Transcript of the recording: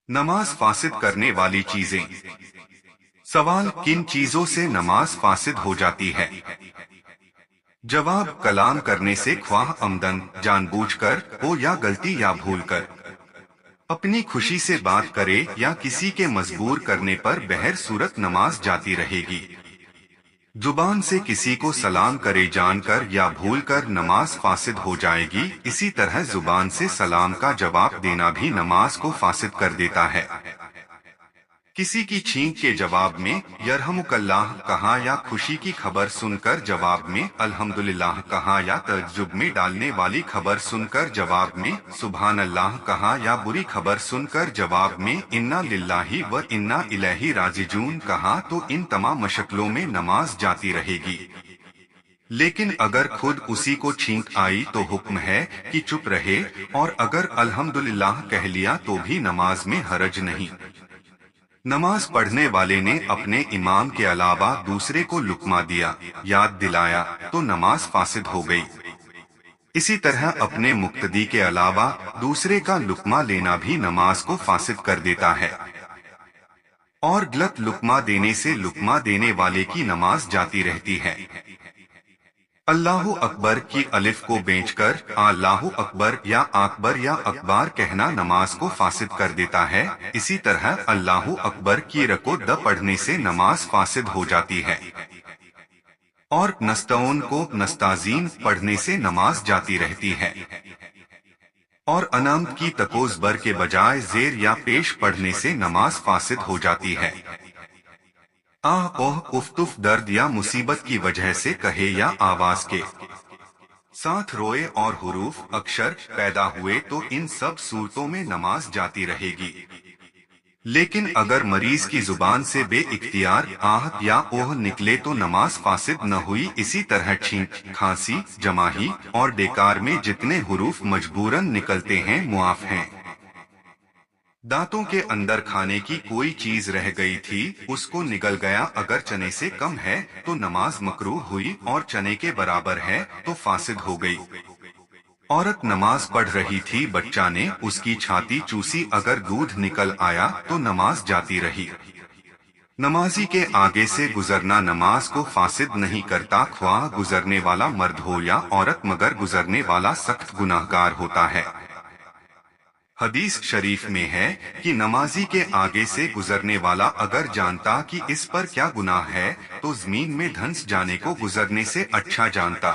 नमाज फासिद करने वाली चीजें। सवाल, किन चीजों से नमाज फासिद हो जाती है? जवाब, कलाम करने से, ख्वाह अमदन, जानबूझकर हो या गलती या भूलकर। अपनी खुशी से बात करे या किसी के मजबूर करने पर बहर सूरत नमाज जाती रहेगी। जुबान से किसी को सलाम करे जानकर या भूलकर नमाज फासिद हो जाएगी। इसी तरह जुबान से सलाम का जवाब देना भी नमाज को फासिद कर देता है। किसी की छींक के जवाब में यरहमुकल्लाह कहा या खुशी की खबर सुनकर जवाब में अल्हम्दुलिल्लाह कहा या तअज्जुब में डालने वाली खबर सुनकर जवाब में सुभान अल्लाह कहा या बुरी खबर सुनकर जवाब में इन्ना लिल्लाही व इन्ना इलैहि राजिजून कहा तो इन तमाम शक्लों में नमाज जाती रहेगी। लेकिन अगर खुद उसी को छींक आई तो हुक्म है कि चुप रहे, और अगर अल्हम्दुलिल्लाह कह लिया तो भी नमाज में हरज नहीं। नमाज पढ़ने वाले ने अपने इमाम के अलावा दूसरे को लुक्मा दिया, याद दिलाया, तो नमाज फासिद हो गई। इसी तरह अपने मुक्तदी के अलावा दूसरे का लुक्मा लेना भी नमाज को फासिद कर देता है। और गलत लुक्मा देने से लुक्मा देने वाले की नमाज जाती रहती है। अल्लाहु अकबर की अलिफ को बेचकर अल्लाहु अकबर या अकबर या अकबार कहना नमाज को फासिद कर देता है। इसी तरह अल्लाहु अकबर की रको द पढ़ने से नमाज फासिद हो जाती है। और नस्तऊन को नस्ताजीन पढ़ने से नमाज जाती रहती है। और अनामत की तकोज बर के बजाय जेर या पेश पढ़ने से नमाज फासिद हो जाती है। आह ओह उफ्तुफ दर्द या मुसीबत की वजह से कहे या आवाज के साथ रोए और हुरूफ अक्षर पैदा हुए तो इन सब सूरतों में नमाज जाती रहेगी। लेकिन अगर मरीज की जुबान से बेइख्तियार आह या ओह निकले तो नमाज फासिद न हुई। इसी तरह छींक, खांसी, जमाही और डेकार में जितने हुरूफ मजबूरन निकलते हैं मुआफ हैं। दांतों के अंदर खाने की कोई चीज रह गई थी, उसको निगल गया, अगर चने से कम है तो नमाज मकरूह हुई, और चने के बराबर है तो फासिद हो गई। औरत नमाज पढ़ रही थी, बच्चा ने उसकी छाती चूसी, अगर दूध निकल आया तो नमाज जाती रही। नमाजी के आगे से गुजरना नमाज को फासिद नहीं करता, ख्वाह गुजरने वाला मर्द हो या औरत, मगर गुजरने वाला सख्त गुनाहगार होता है। हदीस शरीफ में है कि नमाजी के आगे से गुजरने वाला अगर जानता कि इस पर क्या गुनाह है तो जमीन में धंस जाने को गुजरने से अच्छा जानता।